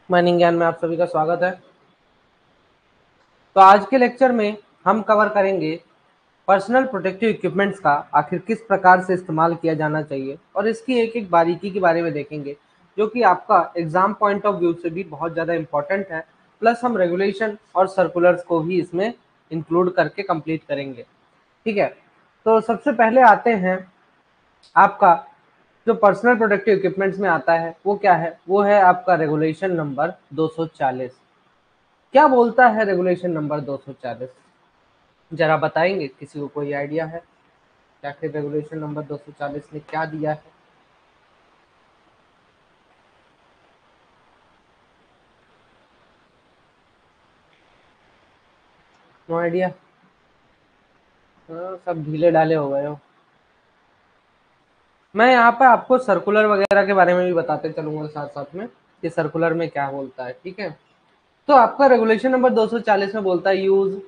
Mining ज्ञान में आप सभी का स्वागत है। तो आज के लेक्चर में हम कवर करेंगे पर्सनल प्रोटेक्टिव इक्विपमेंट्स का आखिर किस प्रकार से इस्तेमाल किया जाना चाहिए और इसकी एक एक बारीकी के बारे में देखेंगे, जो कि आपका एग्जाम पॉइंट ऑफ व्यू से भी बहुत ज़्यादा इंपॉर्टेंट है। प्लस हम रेगुलेशन और सर्कुलर्स को भी इसमें इंक्लूड करके कंप्लीट करेंगे। ठीक है, तो सबसे पहले आते हैं आपका जो पर्सनल प्रोटेक्टिव इक्विपमेंट्स में आता है वो क्या है, वो है आपका रेगुलेशन नंबर 240। क्या बोलता है रेगुलेशन नंबर 240, जरा बताएंगे? किसी को कोई आइडिया है क्या कि रेगुलेशन नंबर 240 ने क्या दिया है? No idea? सब ढीले ढाले हो गए हो। मैं यहाँ पे आपको सर्कुलर वगैरह के बारे में भी बताते चलूंगा साथ साथ में कि सर्कुलर में क्या बोलता है। ठीक है, तो आपका रेगुलेशन नंबर 240 में बोलता है use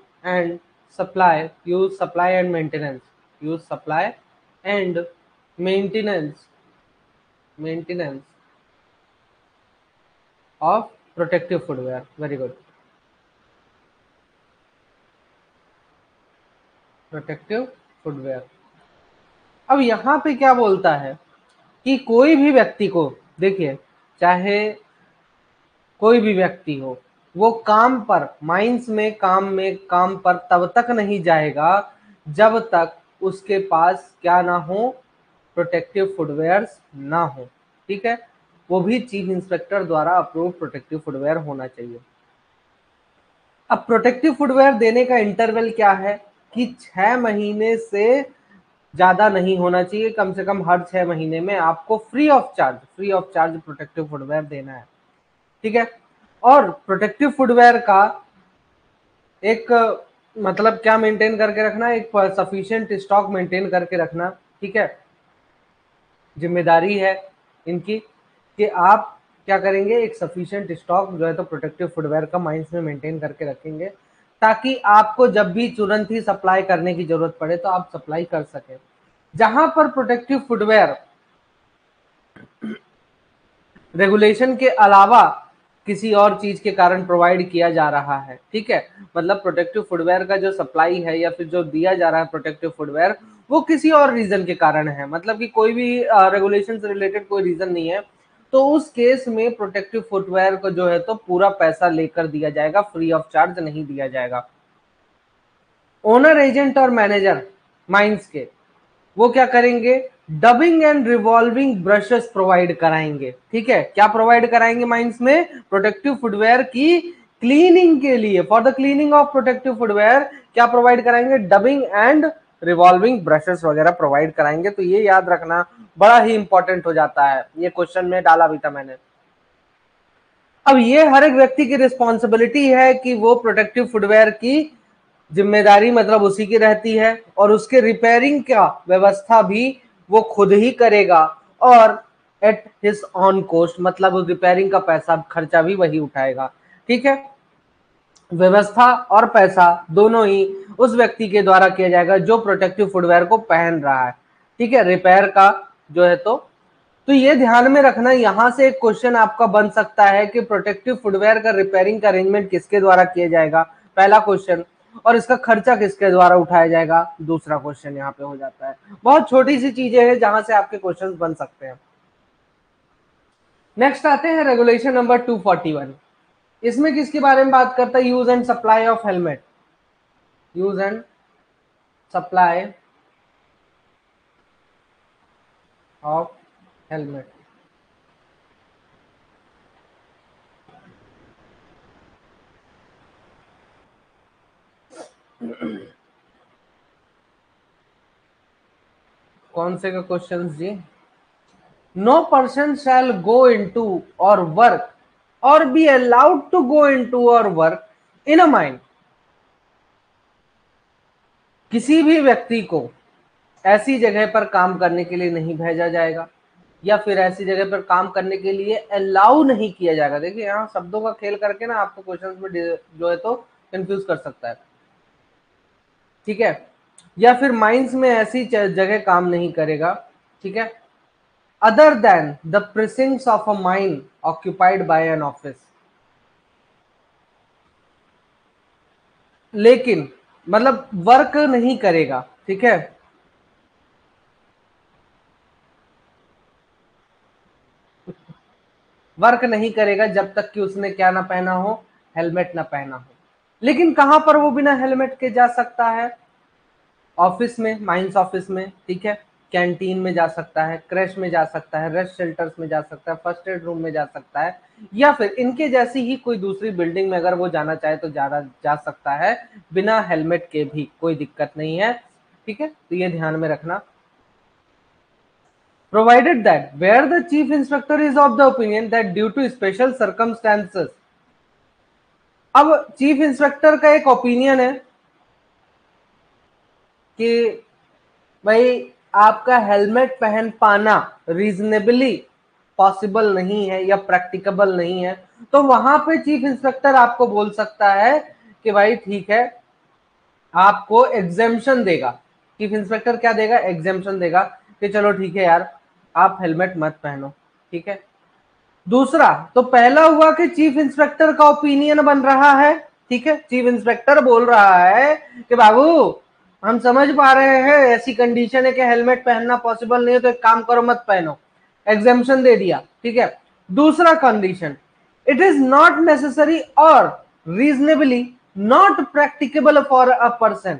supply and maintenance, use supply and maintenance maintenance of protective footwear. Very good, protective footwear. अब यहाँ पे क्या बोलता है कि कोई भी व्यक्ति को, देखिए, चाहे कोई भी व्यक्ति हो, वो काम पर, माइंस में काम पर तब तक नहीं जाएगा जब तक उसके पास क्या ना हो, प्रोटेक्टिव फुटवेयर्स ना हो। ठीक है, वो भी चीफ इंस्पेक्टर द्वारा अप्रूव प्रोटेक्टिव फुटवेयर होना चाहिए। अब प्रोटेक्टिव फुटवेयर देने का इंटरवल क्या है कि 6 महीने से ज्यादा नहीं होना चाहिए, कम से कम हर 6 महीने में आपको free of charge protective footwear देना है। ठीक है, और प्रोटेक्टिव फुटवेयर का एक मतलब क्या मेंटेन करके रखना, एक सफिशिएंट स्टॉक मेंटेन करके रखना। ठीक है, जिम्मेदारी है इनकी कि आप क्या करेंगे, एक सफिशिएंट स्टॉक जो है तो प्रोटेक्टिव फुटवेयर का माइंस में मेंटेन करके रखेंगे, ताकि आपको जब भी तुरंत ही सप्लाई करने की जरूरत पड़े तो आप सप्लाई कर सकें। जहां पर प्रोटेक्टिव फुटवेयर रेगुलेशन के अलावा किसी और चीज के कारण प्रोवाइड किया जा रहा है, ठीक है, मतलब प्रोटेक्टिव फुटवेयर का जो सप्लाई है या फिर जो दिया जा रहा है प्रोटेक्टिव फुटवेयर, वो किसी और रीजन के कारण है, मतलब कि कोई भी रेगुलेशन से रिलेटेड कोई रीजन नहीं है, तो उस केस में प्रोटेक्टिव फुटवेयर को जो है तो पूरा पैसा लेकर दिया जाएगा, फ्री ऑफ चार्ज नहीं दिया जाएगा। ओनर, एजेंट और मैनेजर माइंस के, वो क्या करेंगे, dubbing and revolving brushes provide कराएंगे। ठीक है, क्या प्रोवाइड कराएंगे माइंस में, प्रोटेक्टिव फुटवेयर की क्लीनिंग के लिए, for the cleaning of protective footwear क्या प्रोवाइड कराएंगे, डबिंग एंड रिवॉल्विंग ब्रशेस वगैरह प्रोवाइड कराएंगे। तो ये याद रखना बड़ा ही इंपॉर्टेंट हो जाता है, ये क्वेश्चन में डाला भी था मैंने। अब ये हर एक व्यक्ति की रिस्पॉन्सिबिलिटी है कि वो प्रोटेक्टिव फुटवेयर की जिम्मेदारी मतलब उसी की रहती है, और उसके रिपेयरिंग का व्यवस्था भी वो खुद ही करेगा, और एट हिज ऑन कॉस्ट, मतलब उस रिपेयरिंग का पैसा खर्चा भी वही उठाएगा। ठीक है, व्यवस्था और पैसा दोनों ही उस व्यक्ति के द्वारा किया जाएगा जो प्रोटेक्टिव फुटवेयर को पहन रहा है। ठीक है, रिपेयर का जो है तो ये ध्यान में रखना, यहां से एक क्वेश्चन आपका बन सकता है कि प्रोटेक्टिव फुटवेयर का रिपेयरिंग का अरेंजमेंट किसके द्वारा किया जाएगा, पहला क्वेश्चन, और इसका खर्चा किसके द्वारा उठाया जाएगा, दूसरा क्वेश्चन यहाँ पे हो जाता है। बहुत छोटी सी चीजें हैं जहां से आपके क्वेश्चन बन सकते हैं। नेक्स्ट आते हैं रेगुलेशन नंबर 241। इसमें किसके बारे में बात करता है, use and supply of helmet, use and supply of helmet. कौन से का क्वेश्चन जी, no person shall go into or work or be allowed to go into or work in a mine, किसी भी व्यक्ति को ऐसी जगह पर काम करने के लिए नहीं भेजा जाएगा, या फिर ऐसी जगह पर काम करने के लिए अलाउ नहीं किया जाएगा। देखिए यहाँ शब्दों का खेल करके ना आपको क्वेश्चन में जो है तो कंफ्यूज कर सकता है। ठीक है, या फिर माइंस में ऐसी जगह काम नहीं करेगा, ठीक है, other than the precincts of a mine occupied by an office. लेकिन मतलब वर्क नहीं करेगा, ठीक है, वर्क नहीं करेगा जब तक कि उसने क्या ना पहना हो, हेलमेट ना पहना हो। लेकिन कहां पर वो बिना हेलमेट के जा सकता है? ऑफिस में, माइंस ऑफिस में, ठीक है, कैंटीन में जा सकता है, क्रैश में जा सकता है, रेस्ट शेल्टर्स में जा सकता है, फर्स्ट एड रूम में जा सकता है, या फिर इनके जैसी ही कोई दूसरी बिल्डिंग में अगर वो जाना चाहे तो जा सकता है बिना हेलमेट के भी, कोई दिक्कत नहीं है, ठीक है। तो ये ध्यान में रखना। Provided that where the chief inspector is of the opinion that due to special circumstances, अब चीफ इंस्पेक्टर का एक ओपिनियन है कि भाई आपका हेलमेट पहन पाना रीजनेबली पॉसिबल नहीं है या प्रैक्टिकेबल नहीं है, तो वहां पे चीफ इंस्पेक्टर आपको बोल सकता है कि भाई ठीक है, आपको एग्जेम्पशन देगा। चीफ इंस्पेक्टर क्या देगा? एग्जेम्पशन देगा कि चलो ठीक है यार, आप हेलमेट मत पहनो, ठीक है। दूसरा, तो पहला हुआ कि चीफ इंस्पेक्टर का ओपिनियन बन रहा है, ठीक है, चीफ इंस्पेक्टर बोल रहा है कि बाबू हम समझ पा रहे हैं ऐसी कंडीशन है कि हेलमेट पहनना पॉसिबल नहीं है, तो एक काम करो मत पहनो, एग्जेम्पशन दे दिया, ठीक है। दूसरा condition, it is not necessary or reasonably not practicable for a person.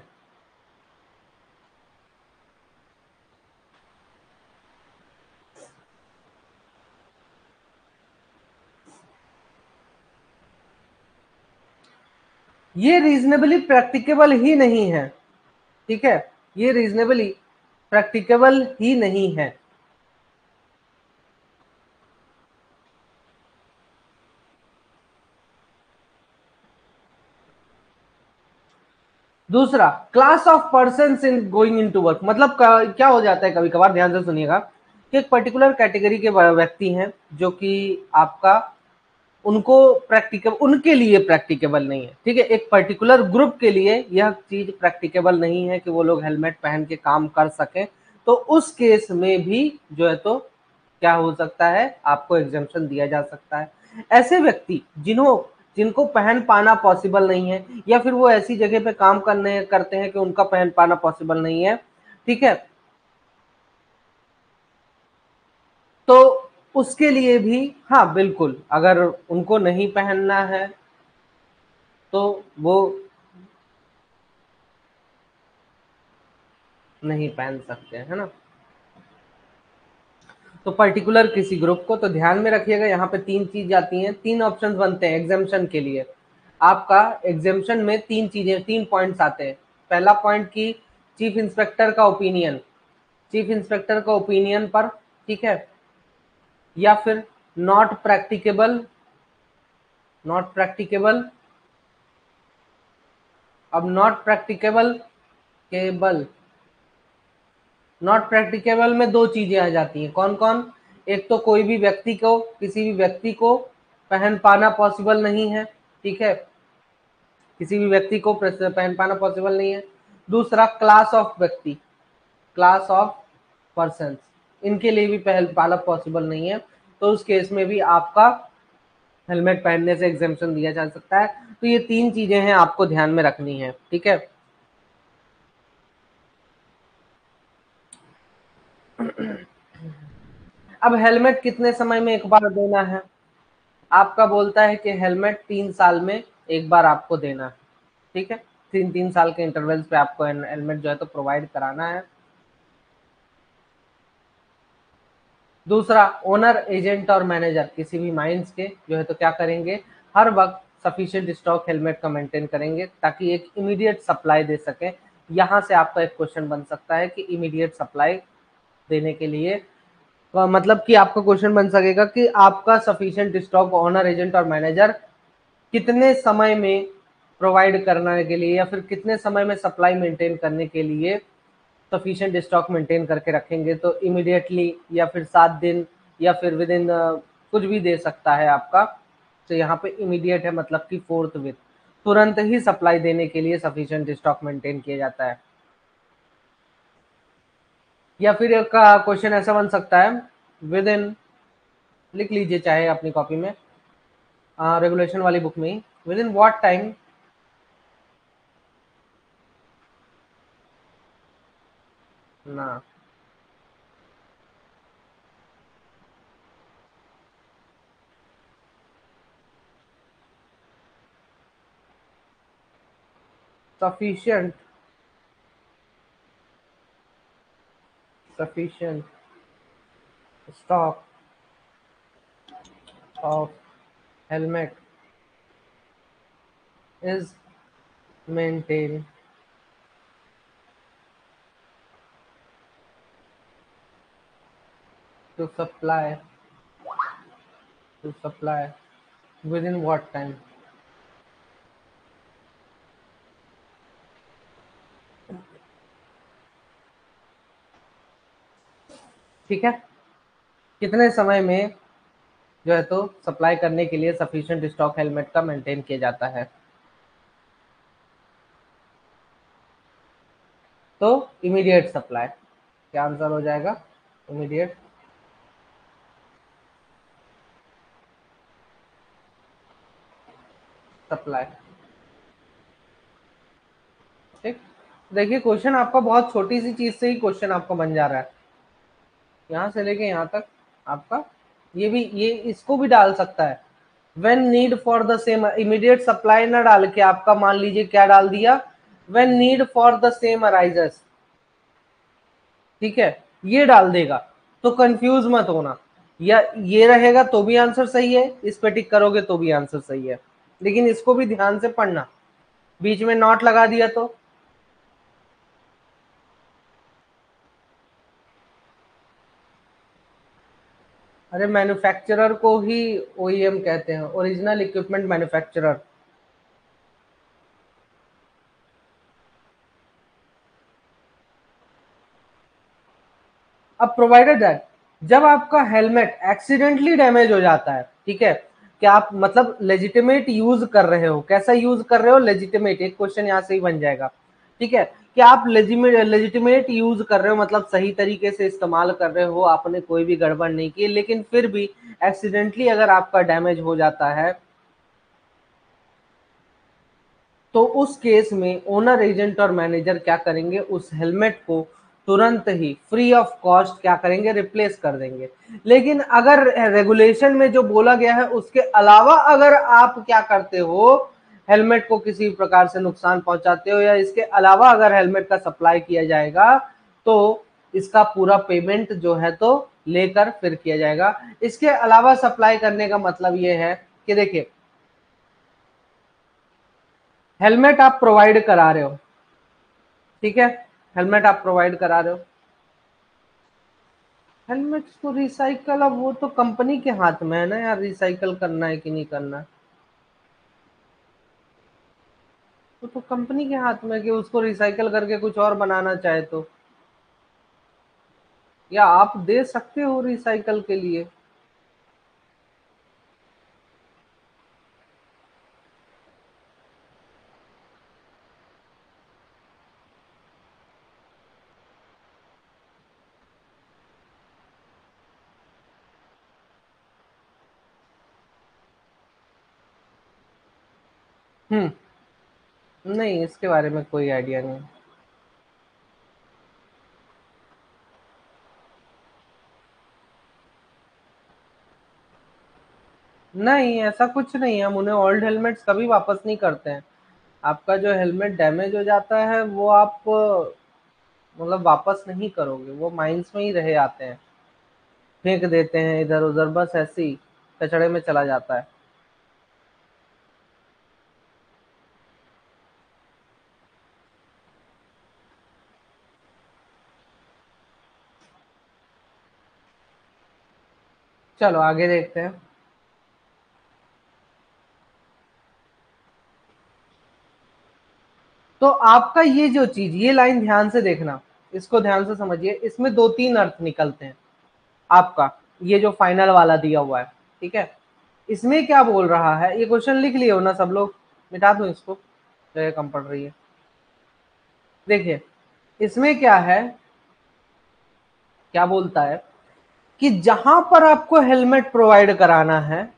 ये रीजनेबली प्रैक्टिकेबल ही नहीं है, ठीक है, ये रीजनेबली प्रैक्टिकेबल ही नहीं है। दूसरा, class of person in going in to work, मतलब क्या हो जाता है कभी कभार, ध्यान से सुनिएगा, कि एक पर्टिकुलर कैटेगरी के व्यक्ति हैं जो कि आपका उनको प्रैक्टिकल, उनके लिए प्रैक्टिकेबल नहीं है, ठीक है, एक पर्टिकुलर ग्रुप के लिए यह चीज प्रैक्टिकेबल नहीं है कि वो लोग हेलमेट पहन के काम कर सकें, तो उस केस में भी जो है तो क्या हो सकता है, आपको एग्जेम्पशन दिया जा सकता है। ऐसे व्यक्ति जिनको पहन पाना पॉसिबल नहीं है, या फिर वो ऐसी जगह पे काम करते हैं कि उनका पहन पाना पॉसिबल नहीं है, ठीक है, तो उसके लिए भी, हाँ बिल्कुल, अगर उनको नहीं पहनना है तो वो नहीं पहन सकते, है ना। तो पर्टिकुलर किसी ग्रुप को, तो ध्यान में रखिएगा, यहाँ पे तीन चीज आती हैं, तीन ऑप्शंस बनते हैं एग्जामेशन के लिए। आपका एग्जामेशन में तीन चीजें, तीन पॉइंट्स आते हैं। पहला पॉइंट की चीफ इंस्पेक्टर का ओपिनियन, चीफ इंस्पेक्टर का ओपिनियन पर, ठीक है, या फिर नॉट प्रैक्टिकेबल, नॉट प्रैक्टिकेबल। अब not practicable cable, not practicable में दो चीजें आ जाती हैं, कौन कौन? एक तो कोई भी व्यक्ति को, किसी भी व्यक्ति को पहन पाना पॉसिबल नहीं है, ठीक है, किसी भी व्यक्ति को पहन पाना पॉसिबल नहीं है। दूसरा, क्लास ऑफ व्यक्ति, क्लास ऑफ पर्सन, इनके लिए भी पहन पाना पॉसिबल नहीं है, तो उस केस में भी आपका हेलमेट पहनने से एग्जेम्पशन दिया जा सकता है। तो ये तीन चीजें हैं, आपको ध्यान में रखनी है, ठीक है। अब हेलमेट कितने समय में एक बार देना है? आपका बोलता है कि हेलमेट 3 साल में एक बार आपको देना है, ठीक है, 3-3 साल के इंटरवल्स पे आपको हेलमेट जो है तो प्रोवाइड कराना है। दूसरा, ओनर, एजेंट और मैनेजर किसी भी माइंस के जो है तो क्या करेंगे, हर वक्त सफिशिएंट स्टॉक हेलमेट का मेंटेन करेंगे ताकि एक इमीडिएट सप्लाई दे सके। यहाँ से आपका एक क्वेश्चन बन सकता है कि इमीडिएट सप्लाई देने के लिए मतलब कि आपका क्वेश्चन बन सकेगा कि आपका सफिशिएंट स्टॉक ओनर, एजेंट और मैनेजर कितने समय में प्रोवाइड करने के लिए, या फिर कितने समय में सप्लाई मेंटेन करने के लिए सफिशिएंट स्टॉक मेंटेन करके रखेंगे। तो इमीडिएटली, या फिर 7 दिन, या फिर विद इन कुछ भी दे सकता है आपका। तो यहाँ पे इमीडिएट है, मतलब कि फोर्थ विथ, तुरंत ही सप्लाई देने के लिए सफिशिएंट स्टॉक मेंटेन किया जाता है। या फिर एक क्वेश्चन ऐसा बन सकता है, विद इन, लिख लीजिए चाहे अपनी कॉपी में, रेगुलेशन वाली बुक में ही, विद इन व्हाट टाइम ना, sufficient sufficient stock of helmet is maintained to supply within what time? ठीक है, कितने समय में जो है तो सप्लाई करने के लिए सफिशिएंट स्टॉक हेलमेट का मेंटेन किया जाता है? तो इमीडिएट सप्लाई, क्या आंसर हो जाएगा? Immediate supply. ठीक, देखिए क्वेश्चन आपका बहुत छोटी सी चीज से ही क्वेश्चन आपका बन जा रहा है, यहाँ से लेके यहाँ तक आपका, ये भी, ये इसको भी डाल सकता है, when need for the same, immediate supply ना डाल के आपका मान लीजिए क्या डाल दिया, when need for the same arises, ठीक है, ये डाल देगा, तो कंफ्यूज मत होना, या ये रहेगा तो भी आंसर सही है, इस पे टिक करोगे तो भी आंसर सही है, लेकिन इसको भी ध्यान से पढ़ना, बीच में नॉट लगा दिया तो अरे मैन्युफैक्चरर को ही ओईएम कहते हैं, ओरिजिनल इक्विपमेंट मैन्युफैक्चरर। अब प्रोवाइडेड दैट जब आपका हेलमेट एक्सीडेंटली डैमेज हो जाता है, ठीक है, कि आप मतलब लेजिटिमेट यूज कर रहे हो, कैसा यूज कर रहे हो, लेजिटिमेट, एक क्वेश्चन यहाँ से ही बन जाएगा, ठीक है, कि आप लेजिटिमेट यूज कर रहे हो, मतलब सही तरीके से इस्तेमाल कर रहे हो, आपने कोई भी गड़बड़ नहीं की, लेकिन फिर भी एक्सीडेंटली अगर आपका डैमेज हो जाता है, तो उस केस में ओनर, एजेंट और मैनेजर क्या करेंगे, उस हेलमेट को तुरंत ही फ्री ऑफ कॉस्ट क्या करेंगे, रिप्लेस कर देंगे। लेकिन अगर रेगुलेशन में जो बोला गया है उसके अलावा अगर आप क्या करते हो, हेलमेट को किसी प्रकार से नुकसान पहुंचाते हो, या इसके अलावा अगर हेलमेट का सप्लाई किया जाएगा, तो इसका पूरा पेमेंट जो है तो लेकर फिर किया जाएगा। इसके अलावा सप्लाई करने का मतलब ये है कि देखिए, हेलमेट आप प्रोवाइड करा रहे हो, ठीक है, हेलमेट आप प्रोवाइड करा रहे हो, हेलमेट को रिसाइकल, अब वो तो कंपनी के हाथ में है ना यार, रिसाइकल करना है कि नहीं करना है, वो तो कंपनी के हाथ में है कि उसको रिसाइकल करके कुछ और बनाना चाहे तो, या आप दे सकते हो रिसाइकल के लिए। नहीं, इसके बारे में कोई आइडिया नहीं। नहीं, ऐसा कुछ नहीं है, हम उन्हें ओल्ड हेलमेट्स कभी वापस नहीं करते हैं। आपका जो हेलमेट डैमेज हो जाता है वो आप मतलब वापस नहीं करोगे, वो माइंस में ही रहे आते हैं, फेंक देते हैं इधर उधर, बस ऐसे ही कचड़े में चला जाता है। चलो आगे देखते हैं। तो आपका ये जो चीज, ये लाइन ध्यान से देखना, इसको ध्यान से समझिए, इसमें दो तीन अर्थ निकलते हैं आपका, ये जो फाइनल वाला दिया हुआ है, ठीक है, इसमें क्या बोल रहा है, ये क्वेश्चन लिख लिए हो ना सब लोग, मिटा दो इसको, जगह कम पड़ रही है। देखिए इसमें क्या है, क्या बोलता है कि जहां पर आपको हेलमेट प्रोवाइड कराना है,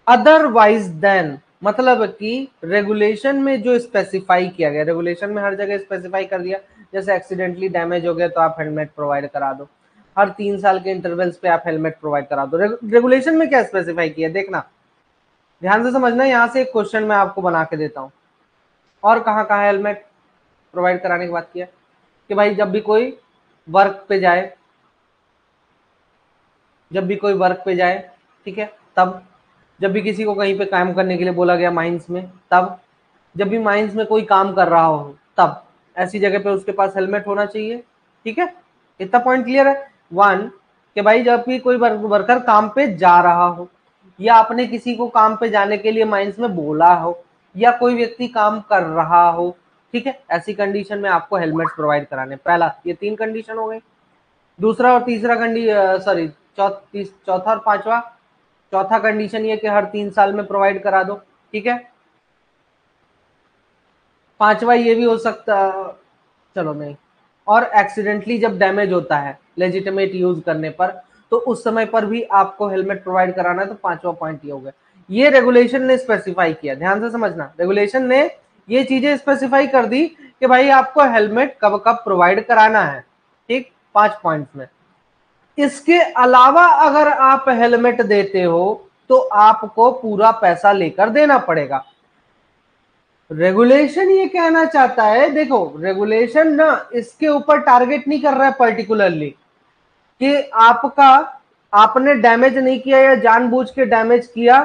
अदरवाइज देन, मतलब कि रेगुलेशन में जो स्पेसिफाई किया गया, रेगुलेशन में हर जगह स्पेसिफाई कर दिया, जैसे एक्सीडेंटली डैमेज हो गया तो आप हेलमेट प्रोवाइड करा दो, हर 3 साल के इंटरवल्स पे आप हेलमेट प्रोवाइड करा दो। रेगुलेशन में क्या स्पेसिफाई किया, देखना ध्यान से समझना। यहां से एक क्वेश्चन मैं आपको बना के देता हूं, और कहाँ कहाँ हेलमेट प्रोवाइड कराने की बात किया कि भाई जब भी कोई वर्क पे जाए, जब भी कोई वर्क पे जाए, ठीक है, तब जब भी किसी को कहीं पे काम करने के लिए बोला गया माइंस में, तब जब भी माइंस में कोई काम कर रहा हो, तब ऐसी जगह पे उसके पास हेलमेट होना चाहिए। ठीक है, इतना पॉइंट क्लियर है। वन, कि भाई जब भी कोई वर्कर काम पे जा रहा हो, या आपने किसी को काम पे जाने के लिए माइंस में बोला हो, या कोई व्यक्ति काम कर रहा हो, ठीक है, ऐसी कंडीशन में आपको हेलमेट प्रोवाइड कराने। पहला, ये 3 कंडीशन हो गई। दूसरा और तीसरा सॉरी, चौथा और पांचवा, चौथा कंडीशन ये कि हर 3 साल में प्रोवाइड करा दो। ठीक है, पांचवा ये भी हो सकता, चलो नहीं, और एक्सीडेंटली जब डैमेज होता है लेजिटिमेट यूज करने पर, तो उस समय पर भी आपको हेलमेट प्रोवाइड कराना है। तो पांचवा पॉइंट ये हो गया, ये रेगुलेशन ने स्पेसिफाई किया। ध्यान से समझना, रेगुलेशन ने ये चीजें स्पेसिफाई कर दी कि भाई आपको हेलमेट कब कब प्रोवाइड कराना है। ठीक, 5 पॉइंट्स में। इसके अलावा अगर आप हेलमेट देते हो तो आपको पूरा पैसा लेकर देना पड़ेगा। रेगुलेशन ये कहना चाहता है, देखो रेगुलेशन ना इसके ऊपर टारगेट नहीं कर रहा है पर्टिकुलरली कि आपका, आपने डैमेज नहीं किया या जानबूझ के डैमेज किया,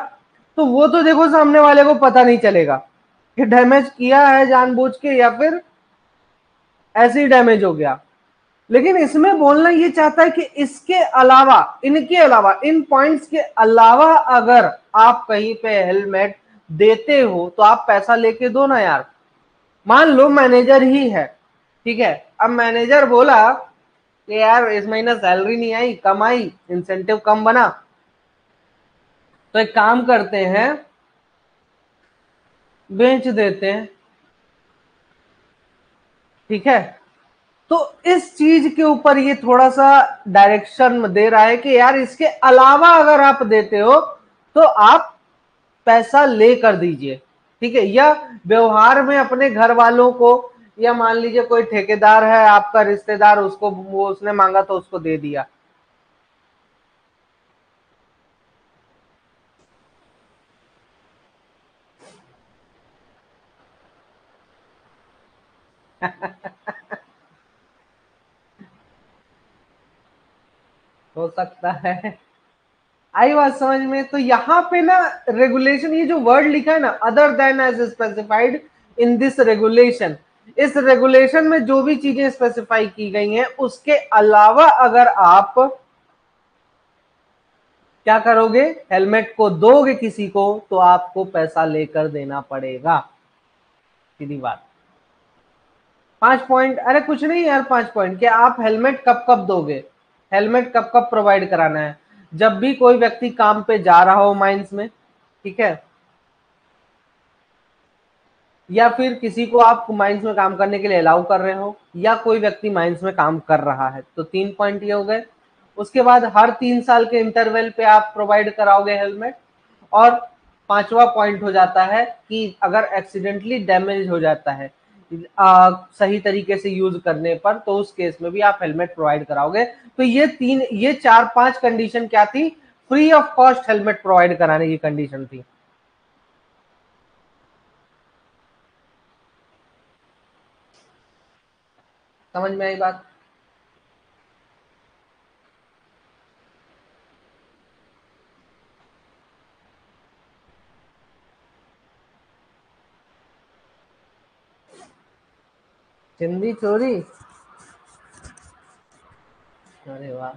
तो वो तो देखो सामने वाले को पता नहीं चलेगा कि डैमेज किया है जानबूझ के या फिर ऐसे ही डैमेज हो गया। लेकिन इसमें बोलना ये चाहता है कि इसके अलावा, इनके अलावा, इन पॉइंट्स के अलावा अगर आप कहीं पे हेलमेट देते हो तो आप पैसा लेके दो ना यार। मान लो मैनेजर ही है, ठीक है, अब मैनेजर बोला कि यार इस महीने सैलरी नहीं आई, कम आई, इंसेंटिव कम बना, तो एक काम करते हैं, बेच देते हैं। ठीक है, तो इस चीज के ऊपर ये थोड़ा सा डायरेक्शन दे रहा है कि यार इसके अलावा अगर आप देते हो तो आप पैसा ले कर दीजिए। ठीक है, या व्यवहार में अपने घर वालों को, या मान लीजिए कोई ठेकेदार है आपका रिश्तेदार, उसको वो उसने मांगा तो उसको दे दिया। हो सकता है। आई बात समझ में? तो यहाँ पे ना रेगुलेशन, ये जो वर्ड लिखा है ना, other than as specified in this regulation, इस रेगुलेशन में जो भी चीजें स्पेसिफाई की गई हैं उसके अलावा अगर आप क्या करोगे, हेलमेट को दोगे किसी को, तो आपको पैसा लेकर देना पड़ेगा। सीधी बात। 5 पॉइंट, अरे कुछ नहीं यार, 5 पॉइंट क्या, आप हेलमेट कब कब दोगे, हेलमेट कब कब प्रोवाइड कराना है, जब भी कोई व्यक्ति काम पे जा रहा हो माइंस में, ठीक है, या फिर किसी को आप माइंस में काम करने के लिए अलाउ कर रहे हो, या कोई व्यक्ति माइंस में काम कर रहा है, तो 3 पॉइंट ये हो गए। उसके बाद हर 3 साल के इंटरवल पे आप प्रोवाइड कराओगे हेलमेट। और पांचवा पॉइंट हो जाता है कि अगर एक्सीडेंटली डैमेज हो जाता है सही तरीके से यूज करने पर, तो उस केस में भी आप हेलमेट प्रोवाइड कराओगे। तो ये 4-5 कंडीशन क्या थी, free of cost helmet provide कराने की कंडीशन थी। समझ में आई बात? चिंदी चोरी, अरे वाह।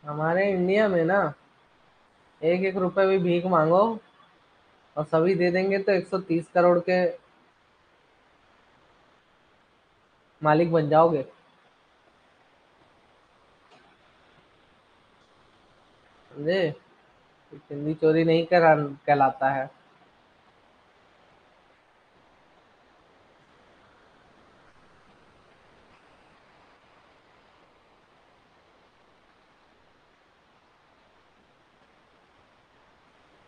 हमारे इंडिया में ना 1-1 रुपए भी भीख मांगो और सभी दे देंगे तो 130 करोड़ के मालिक बन जाओगे। समझे? चिंदी चोरी नहीं करा कहलाता है।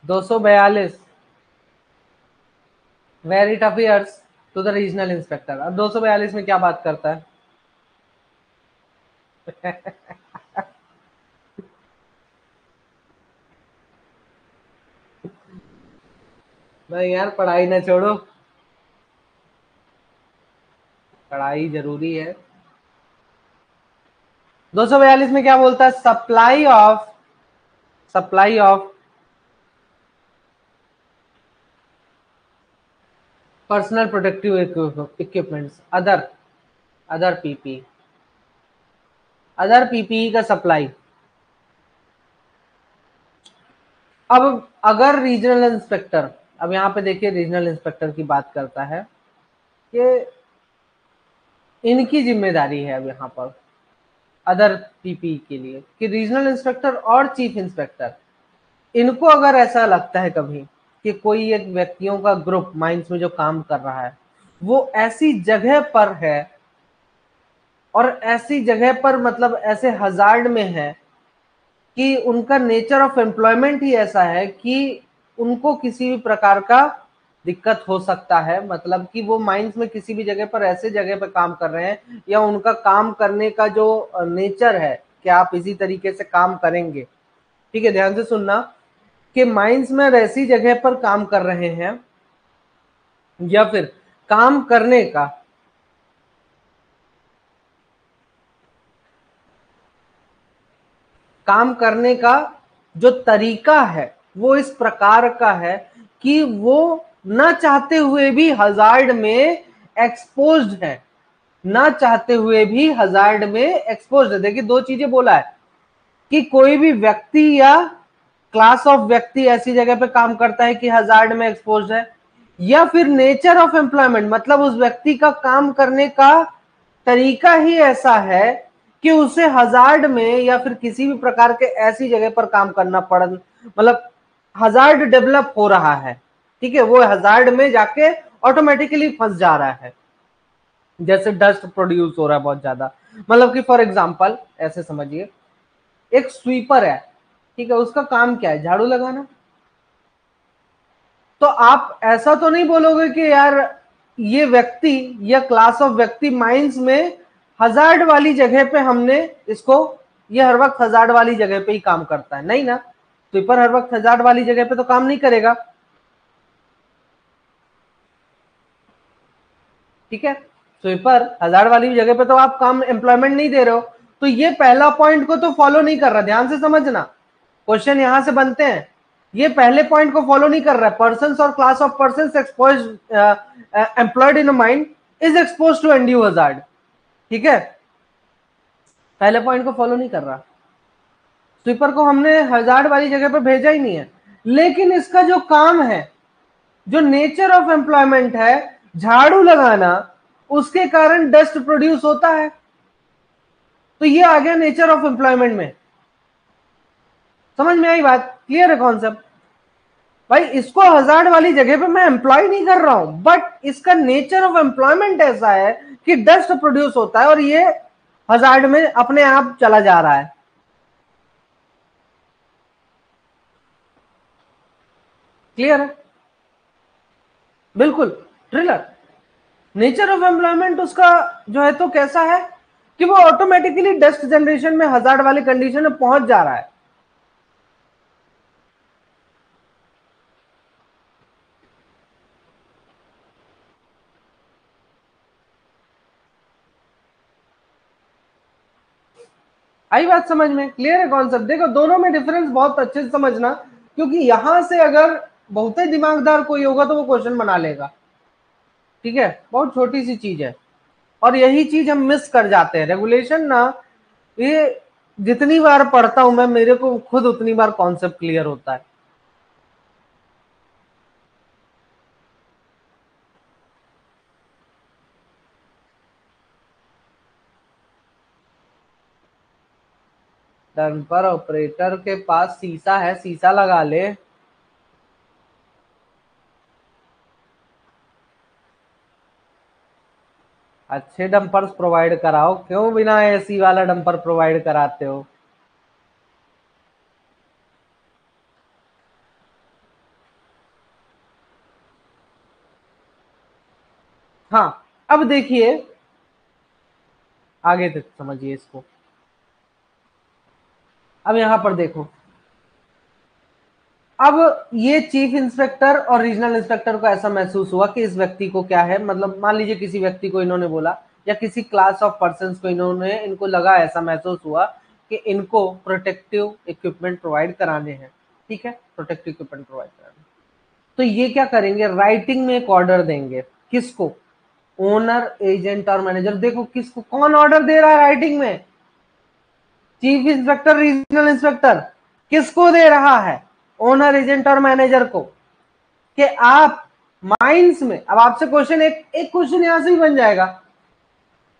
242 very tough years to the regional inspector. अब 242 में क्या बात करता है? नहीं यार, पढ़ाई ना छोड़ो, पढ़ाई जरूरी है। 242 में क्या बोलता है? Supply of personal protective equipments, other PP, other PPE का सप्लाई। अब अगर रीजनल इंस्पेक्टर, अब यहाँ पे देखिए रीजनल इंस्पेक्टर की बात करता है कि इनकी जिम्मेदारी है अब यहाँ पर अदर पीपी के लिए कि रीजनल इंस्पेक्टर और चीफ इंस्पेक्टर, इनको अगर ऐसा लगता है कभी कि कोई एक व्यक्तियों का ग्रुप माइंस में जो काम कर रहा है वो ऐसी जगह पर है और ऐसी जगह पर मतलब ऐसे हजार्ड में है कि उनका नेचर ऑफ एम्प्लॉयमेंट ही ऐसा है कि उनको किसी भी प्रकार का दिक्कत हो सकता है, मतलब कि वो माइंस में किसी भी जगह पर ऐसे जगह पर काम कर रहे हैं या उनका काम करने का जो नेचर है कि आप इसी तरीके से काम करेंगे। ठीक है, ध्यान से सुनना कि माइंस में ऐसी जगह पर काम कर रहे हैं या फिर काम करने का काम करने का जो तरीका है वो इस प्रकार का है कि वो ना चाहते हुए भी हजार्ड में एक्सपोज्ड है, ना चाहते हुए भी हजार्ड में एक्सपोज्ड है। देखिए दो चीजें बोला है कि कोई भी व्यक्ति या क्लास ऑफ व्यक्ति ऐसी जगह पे काम करता है कि हजार्ड में एक्सपोज्ड है, या फिर नेचर ऑफ एम्प्लॉयमेंट मतलब उस व्यक्ति का काम करने का तरीका ही ऐसा है कि उसे हजार्ड में या फिर किसी भी प्रकार के ऐसी जगह पर काम करना पड़, मतलब हजार्ड डेवलप हो रहा है। ठीक है, वो हजार्ड में जाके ऑटोमेटिकली फंस जा रहा है, जैसे डस्ट प्रोड्यूस हो रहा है बहुत ज्यादा। मतलब कि फॉर एग्जांपल ऐसे समझिए, एक स्वीपर है, ठीक है, उसका काम क्या है? झाड़ू लगाना। तो आप ऐसा तो नहीं बोलोगे कि यार ये व्यक्ति या क्लास ऑफ व्यक्ति माइंस में हजार्ड वाली जगह पे हमने इसको, ये हर वक्त हजार्ड वाली जगह पे ही काम करता है, नहीं ना। स्वीपर हर वक्त हजार्ड वाली जगह पे तो काम नहीं करेगा। ठीक है, स्वीपर हजार्ड वाली जगह पे तो आप काम एम्प्लॉयमेंट नहीं दे रहे हो, तो ये पहला पॉइंट को तो फॉलो नहीं कर रहा। ध्यान से समझना, क्वेश्चन यहां से बनते हैं, ये पहले पॉइंट को फॉलो नहीं कर रहा है। पर्सन और class of person expose employed in mind is expose to undue hazard. ठीक है, पहले पॉइंट को फॉलो नहीं कर रहा। स्वीपर को हमने हजार्ड वाली जगह पर भेजा ही नहीं है, लेकिन इसका जो काम है, जो नेचर ऑफ एम्प्लॉयमेंट है झाड़ू लगाना, उसके कारण डस्ट प्रोड्यूस होता है, तो ये आ गया नेचर ऑफ एम्प्लॉयमेंट में। समझ में आई बात? क्लियर है कॉन्सेप्ट? भाई इसको हजार्ड वाली जगह पे मैं एम्प्लॉय नहीं कर रहा हूं, बट इसका नेचर ऑफ एम्प्लॉयमेंट ऐसा है कि डस्ट प्रोड्यूस होता है और ये हजार्ड में अपने आप चला जा रहा है। क्लियर है? बिल्कुल। ट्रिलर नेचर ऑफ एम्प्लॉयमेंट उसका जो है तो कैसा है कि वो ऑटोमेटिकली डस्ट जनरेशन में हजार्ड वाली कंडीशन में पहुंच जा रहा है। आई बात समझ में? क्लियर है कॉन्सेप्ट? देखो दोनों में डिफरेंस बहुत अच्छे से समझना, क्योंकि यहां से अगर बहुत ही दिमागदार कोई होगा तो वो क्वेश्चन बना लेगा। ठीक है, बहुत छोटी सी चीज है और यही चीज हम मिस कर जाते हैं। रेगुलेशन ना, ये जितनी बार पढ़ता हूं मैं, मेरे को खुद उतनी बार कॉन्सेप्ट क्लियर होता है। डंपर ऑपरेटर के पास शीशा है, शीशा लगा ले। अच्छे डंपर्स प्रोवाइड कराओ, क्यों बिना एसी वाला डंपर प्रोवाइड कराते हो? हाँ, अब देखिए आगे तक समझिए इसको। अब यहां पर देखो, अब ये चीफ इंस्पेक्टर और रीजनल इंस्पेक्टर को ऐसा महसूस हुआ कि इस व्यक्ति को क्या है, मतलब मान लीजिए किसी व्यक्ति को इन्होंने बोला या किसी क्लास ऑफ पर्संस को इनको लगा, ऐसा महसूस हुआ कि इनको प्रोटेक्टिव इक्विपमेंट प्रोवाइड कराने हैं। ठीक है, प्रोटेक्टिव इक्विपमेंट प्रोवाइड कराने, तो ये क्या करेंगे, राइटिंग में एक ऑर्डर देंगे। किसको? ओनर, एजेंट और मैनेजर। देखो किसको, कौन ऑर्डर दे रहा है राइटिंग में? Chief inspector, regional inspector. किसको दे रहा है? ओनर, एजेंट और मैनेजर को, कि आप माइंस में, अब आपसे क्वेश्चन, एक क्वेश्चन यहां से ही बन जाएगा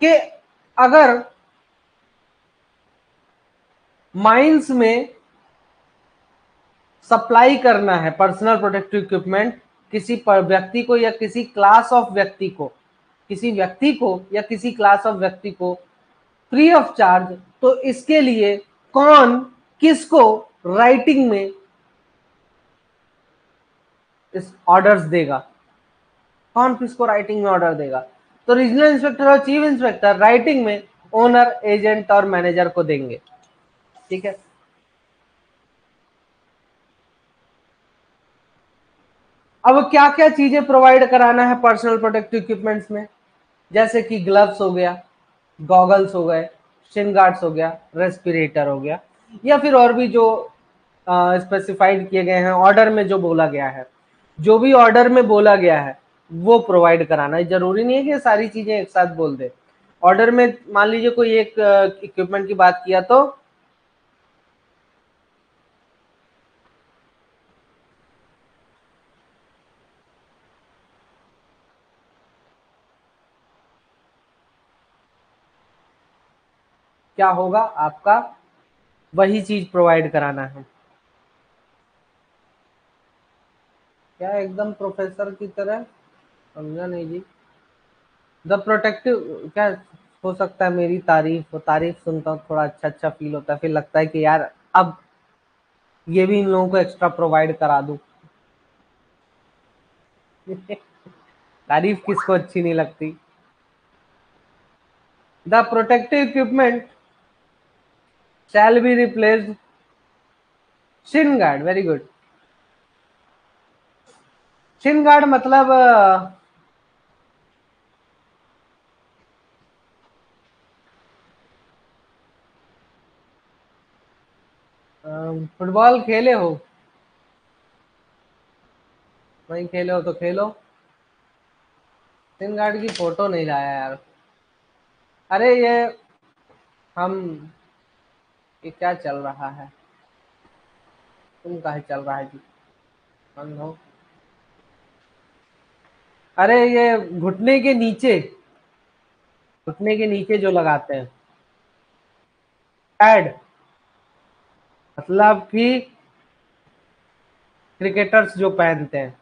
कि अगर माइंस में सप्लाई करना है पर्सनल प्रोटेक्टिव इक्विपमेंट किसी व्यक्ति को या किसी क्लास ऑफ व्यक्ति को, किसी व्यक्ति को या किसी क्लास ऑफ व्यक्ति को फ्री ऑफ चार्ज, तो इसके लिए कौन किसको राइटिंग में इस ऑर्डर्स देगा? कौन किसको राइटिंग में ऑर्डर देगा? तो रीजनल इंस्पेक्टर और चीफ इंस्पेक्टर राइटिंग में ओनर, एजेंट और मैनेजर को देंगे। ठीक है, अब क्या क्या चीजें प्रोवाइड कराना है पर्सनल प्रोटेक्टिव इक्विपमेंट्स में? जैसे कि ग्लव्स हो गया, गॉगल्स हो गए, शिन गार्ड्स हो गया, रेस्पिरेटर हो गया, या फिर और भी जो स्पेसिफाइड किए गए हैं ऑर्डर में, जो बोला गया है, जो भी ऑर्डर में बोला गया है वो प्रोवाइड कराना है। जरूरी नहीं है कि सारी चीजें एक साथ बोल दे। ऑर्डर में मान लीजिए कोई एक इक्विपमेंट की बात किया तो क्या होगा, आपका वही चीज प्रोवाइड कराना है। क्या एकदम प्रोफेसर की तरह? समझा नहीं जी। द प्रोटेक्टिव क्या हो सकता है? मेरी तारीफ, तारीफ सुनता हूँ थोड़ा अच्छा अच्छा फील होता है, फिर लगता है कि यार अब ये भी इन लोगों को एक्स्ट्रा प्रोवाइड करा दूं। तारीफ किसको अच्छी नहीं लगती? The protective equipment shall be replaced. Shin guard, very good. Shin guard मतलब फुटबॉल खेले हो? नहीं खेले हो तो खेलो। शिन गार्ड की फोटो नहीं लाया यार। अरे ये हम, ये क्या चल रहा है? तुम काहे चल रहा है जी? बंद हो। अरे ये घुटने के नीचे, घुटने के नीचे जो लगाते हैं, पैड, मतलब कि क्रिकेटर्स जो पहनते हैं।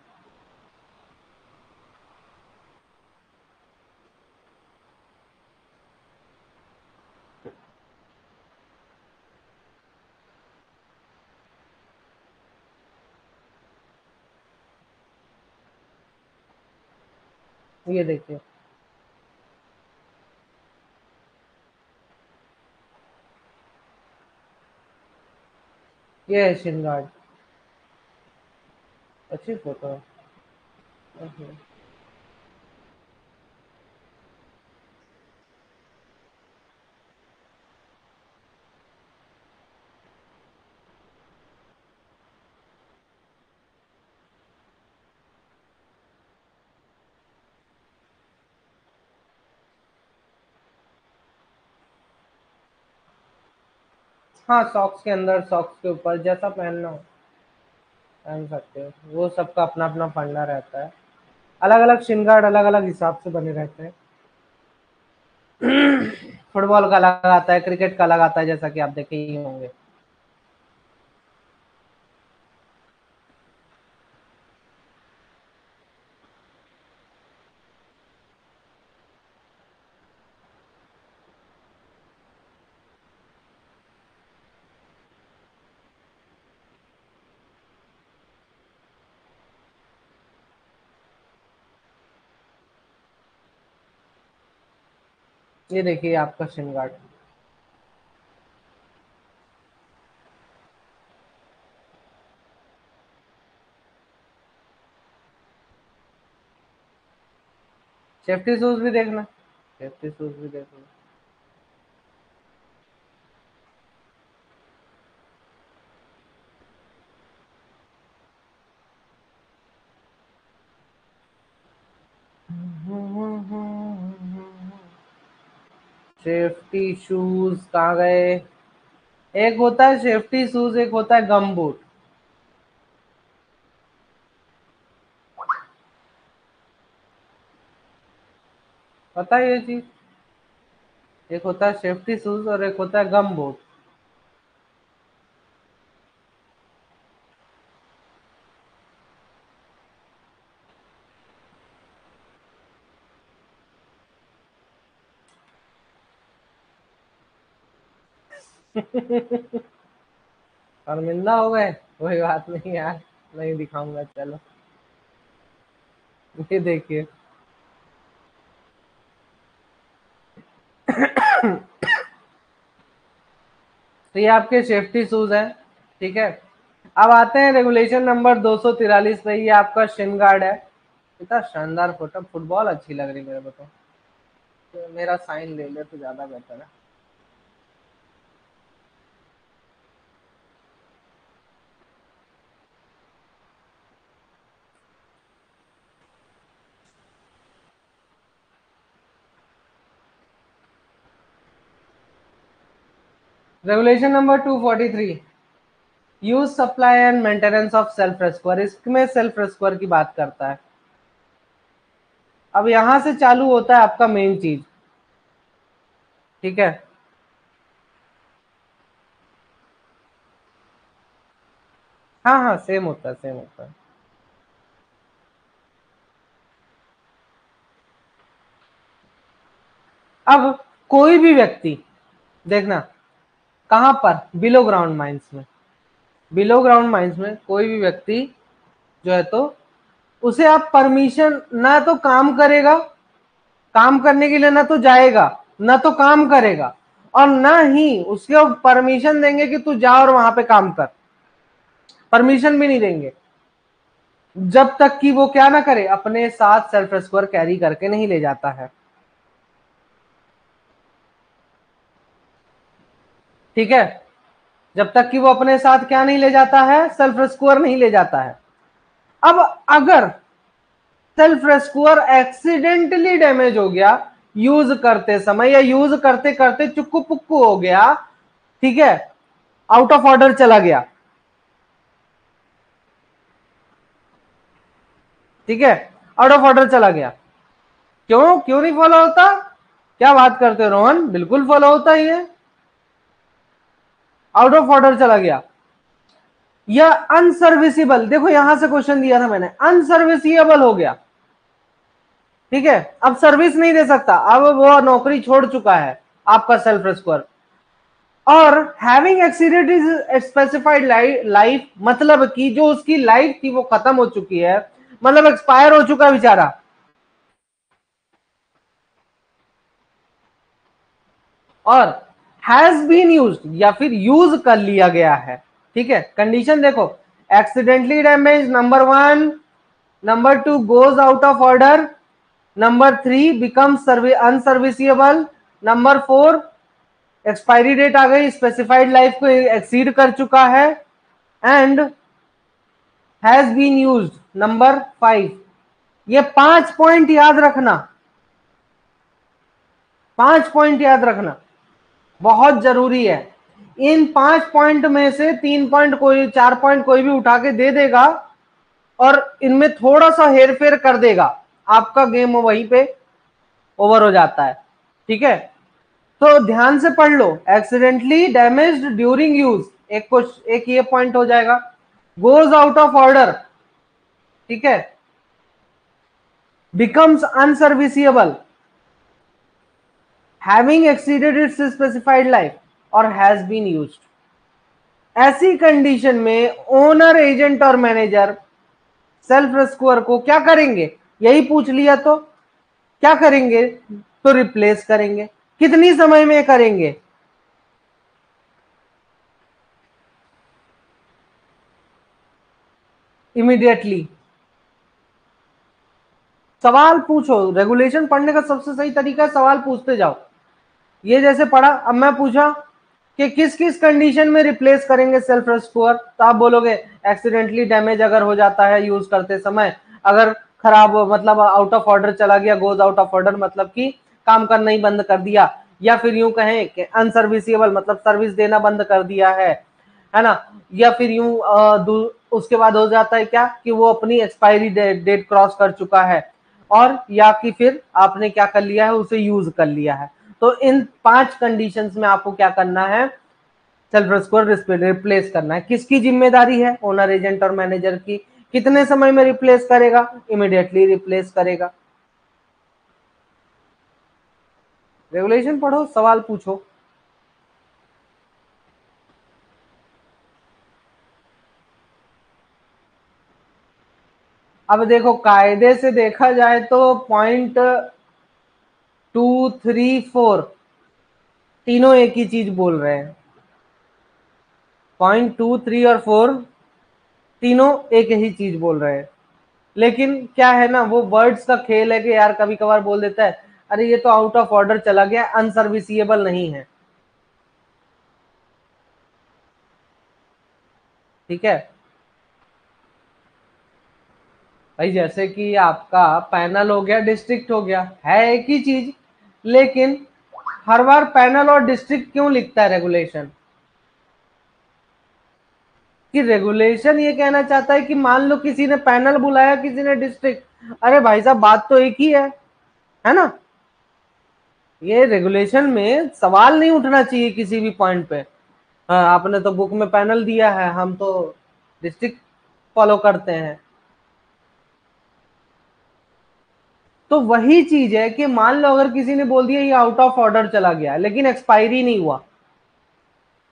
ये देखिए, ये है शिन गार्ड। अच्छी फोटो है। हाँ, सॉक्स के अंदर, सॉक्स के ऊपर, जैसा पहनना हो पहन सकते हो। वो सबका अपना अपना फंडा रहता है। अलग अलग शिन गार्ड अलग अलग हिसाब से बने रहते हैं। फुटबॉल का अलग आता है, क्रिकेट का अलग आता है, जैसा कि आप देखे ही होंगे। ये देखिए आपका शिन गार्ड। सेफ्टी शूज भी देखना, सेफ्टी शूज भी देखना। सेफ्टी शूज कहाँ गए? एक होता है सेफ्टी शूज, एक होता है गम बूट। पता है ये चीज? एक होता है सेफ्टी शूज और एक होता है गम बूट। शर्मिंदा हो गए? कोई बात नहीं यार, नहीं दिखाऊंगा, चलो। ये देखिए। तो ये आपके सेफ्टी शूज हैं, ठीक है। अब आते हैं रेगुलेशन नंबर 243 पे। ये आपका शिन गार्ड है। इतना शानदार फोटो, फुटबॉल अच्छी लग रही मेरे को तो मेरा साइन ले ले तो ज्यादा बेहतर है। Regulation number 243, use supply and maintenance of self rescuer. इसमें सेल्फ रेस्क्योर की बात करता है। अब यहां से चालू होता है आपका मेन चीज, ठीक है। हाँ हाँ, सेम होता है, सेम होता है। अब कोई भी व्यक्ति, देखना कहां पर, बिलो ग्राउंड माइंस में। बिलो ग्राउंड माइंस में कोई भी व्यक्ति जो है, तो उसे आप परमिशन, ना तो काम करेगा, काम करने के लिए ना तो जाएगा, ना तो काम करेगा, और ना ही उसके परमिशन देंगे कि तू जा और वहां पे काम कर। परमिशन भी नहीं देंगे जब तक कि वो क्या ना करे, अपने साथ सेल्फ रेस्क्योर कैरी करके नहीं ले जाता है, ठीक है। जब तक कि वो अपने साथ क्या नहीं ले जाता है, सेल्फ रेस्क्योर नहीं ले जाता है। अब अगर सेल्फ रेस्क्यूअर एक्सीडेंटली डैमेज हो गया यूज करते समय, या यूज करते करते चुक्कू पुक्कू हो गया, ठीक है, आउट ऑफ ऑर्डर चला गया, ठीक है, आउट ऑफ ऑर्डर चला गया, क्यों क्यों नहीं फॉलो होता? क्या बात करते हो रोहन, बिल्कुल फॉलो होता ही है। आउट ऑफ ऑर्डर चला गया या अनसर्विसेबल, देखो यहां से क्वेश्चन दिया था मैंने, अनसर्विसेबल हो गया, ठीक है, अब सर्विस नहीं दे सकता, अब वो नौकरी छोड़ चुका है आपका सेल्फ रेस्क्यूअर। और having exceeded is specified life, मतलब कि जो उसकी लाइफ थी वो खत्म हो चुकी है, मतलब एक्सपायर हो चुका है बेचारा। और हैज बीन यूज्ड, या फिर यूज कर लिया गया है, ठीक है। कंडीशन देखो, accidentally damage number 1, number 2 goes out of order, number 3 becomes unserviceable, number 4 expiry date आ गई, स्पेसिफाइड लाइफ को एक्सीड कर चुका है, and has been used number 5। ये 5 पॉइंट याद रखना, 5 पॉइंट याद रखना बहुत जरूरी है। इन 5 पॉइंट में से 3 पॉइंट कोई, 4 पॉइंट कोई भी उठा के दे देगा और इनमें थोड़ा सा हेरफेर कर देगा, आपका गेम वहीं पे ओवर हो जाता है, ठीक है। तो ध्यान से पढ़ लो, एक्सीडेंटली डैमेज्ड ड्यूरिंग यूज, एक ये पॉइंट हो जाएगा। गोज आउट ऑफ ऑर्डर, ठीक है, becomes unserviceable, having exceeded its specified life, or has been used. ऐसी कंडीशन में ओनर, एजेंट और मैनेजर सेल्फ रेस्क्यूअर को क्या करेंगे, यही पूछ लिया तो क्या करेंगे, तो रिप्लेस करेंगे। कितनी समय में करेंगे? इमीडिएटली। सवाल पूछो, रेगुलेशन पढ़ने का सबसे सही तरीका है सवाल पूछते जाओ। ये जैसे पढ़ा, अब मैं पूछा कि किस किस कंडीशन में रिप्लेस करेंगे सेल्फ रेस्क्यूअर, तो आप बोलोगे एक्सीडेंटली डैमेज अगर हो जाता है यूज करते समय, अगर खराब मतलब आउट ऑफ ऑर्डर चला गया, गोज आउट ऑफ ऑर्डर मतलब कि काम करना ही बंद कर दिया, या फिर यूं कहें कि अनसर्विसेबल मतलब सर्विस देना बंद कर दिया है ना, या फिर यूं उसके बाद हो जाता है क्या कि वो अपनी एक्सपायरी डेट क्रॉस कर चुका है, और या कि फिर आपने क्या कर लिया है, उसे यूज कर लिया है। तो इन 5 कंडीशंस में आपको क्या करना है, सेल्फ रेस्क्यूअर रिप्लेस करना है। किसकी जिम्मेदारी है? ओनर, एजेंट और मैनेजर की। कितने समय में रिप्लेस करेगा? इमीडिएटली रिप्लेस करेगा। रेगुलेशन पढ़ो, सवाल पूछो। अब देखो, कायदे से देखा जाए तो पॉइंट 2, 3, 4 तीनों एक ही चीज बोल रहे हैं। पॉइंट 2, 3 और 4 तीनों एक ही चीज बोल रहे हैं, लेकिन क्या है ना, वो वर्ड्स का खेल है कि यार कभी कभार बोल देता है अरे ये तो आउट ऑफ ऑर्डर चला गया, अनसर्विसिएबल नहीं है। ठीक है भाई, जैसे कि आपका पैनल हो गया, डिस्ट्रिक्ट हो गया, है एक ही चीज, लेकिन हर बार पैनल और डिस्ट्रिक्ट क्यों लिखता है रेगुलेशन? कि रेगुलेशन ये कहना चाहता है कि मान लो किसी ने पैनल बुलाया, किसी ने डिस्ट्रिक्ट, अरे भाई साहब बात तो एक ही है ना। ये रेगुलेशन में सवाल नहीं उठना चाहिए किसी भी पॉइंट पे। हाँ, आपने तो बुक में पैनल दिया है, हम तो डिस्ट्रिक्ट फॉलो करते हैं। तो वही चीज है कि मान लो अगर किसी ने बोल दिया ये आउट ऑफ ऑर्डर चला गया, लेकिन एक्सपायरी नहीं हुआ,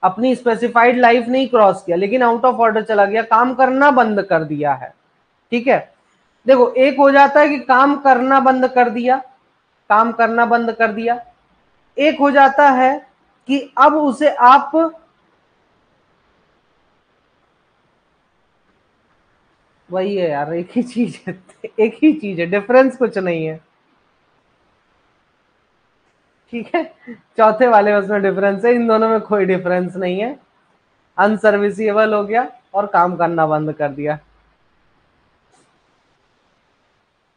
अपनी स्पेसिफाइड लाइफ नहीं क्रॉस किया, लेकिन आउट ऑफ ऑर्डर चला गया, काम करना बंद कर दिया है। ठीक है, देखो एक हो जाता है कि काम करना बंद कर दिया, काम करना बंद कर दिया, एक हो जाता है कि अब उसे आप, वही है यार, एक ही चीज है, एक ही चीज है, डिफरेंस कुछ नहीं है। ठीक है, चौथे वाले में उसमें डिफरेंस है, इन दोनों में कोई डिफरेंस नहीं है। अनसर्विसेबल हो गया और काम करना बंद कर दिया।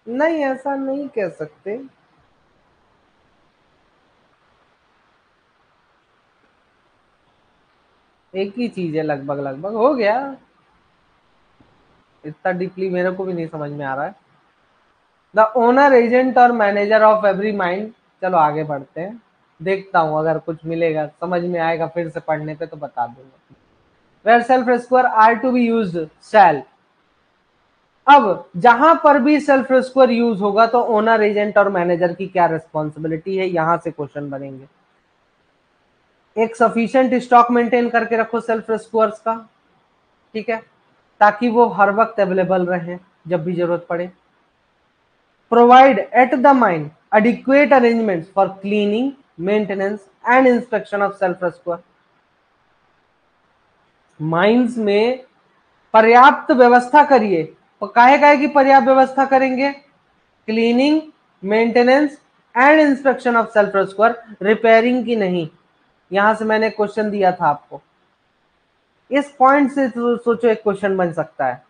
नहीं, ऐसा नहीं कह सकते। एक ही चीज है, लगभग लगभग हो गया। इतना डीपली मेरे को भी नहीं समझ में आ रहा है। द ओनर, एजेंट और मैनेजर ऑफ एवरी माइंड। चलो आगे बढ़ते हैं, देखता हूं अगर कुछ मिलेगा समझ में आएगा फिर से पढ़ने पे तो बता दूंगा। Where self rescuer are to be use shall. अब जहां पर भी सेल्फ रिस्क्वर यूज होगा तो ओनर, एजेंट और मैनेजर की क्या रिस्पॉन्सिबिलिटी है, यहां से क्वेश्चन बनेंगे। एक सफिशिएंट स्टॉक मेंटेन करके रखो सेल्फ रिस्क्वर्स का, ठीक है, ताकि वो हर वक्त अवेलेबल रहे जब भी जरूरत पड़े। Provide at the mine adequate arrangements for cleaning, maintenance and inspection of self-rescue. Mines में पर्याप्त व्यवस्था करिए। काहे काहे की पर्याप्त व्यवस्था करेंगे? Cleaning, maintenance and inspection of self rescuer, repairing की नहीं। यहां से मैंने क्वेश्चन दिया था आपको, इस पॉइंट से सोचो एक क्वेश्चन बन सकता है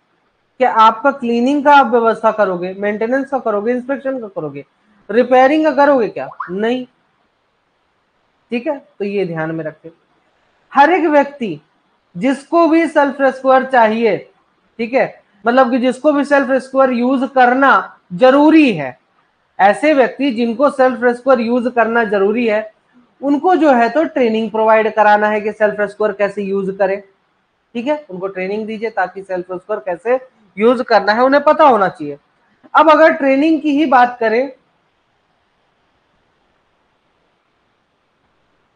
कि आपका क्लीनिंग का आप व्यवस्था करोगे, मेंटेनेंस का करोगे, इंस्पेक्शन का करोगे, रिपेयरिंग का करोगे क्या? नहीं। ठीक है, तो ये ध्यान में रखें। हर एक व्यक्ति जिसको भी सेल्फ रेस्क्यूअर चाहिए, ठीक है, मतलब कि जिसको भी सेल्फ रेस्क्यूअर यूज करना जरूरी है, ऐसे व्यक्ति जिनको सेल्फ रेस्क्यूअर यूज करना जरूरी है, उनको जो है तो ट्रेनिंग प्रोवाइड कराना है कि सेल्फ रेस्क्यूअर कैसे यूज करें। ठीक है, उनको ट्रेनिंग दीजिए ताकि सेल्फ रेस्क्यूअर कैसे यूज करना है उन्हें पता होना चाहिए। अब अगर ट्रेनिंग की ही बात करें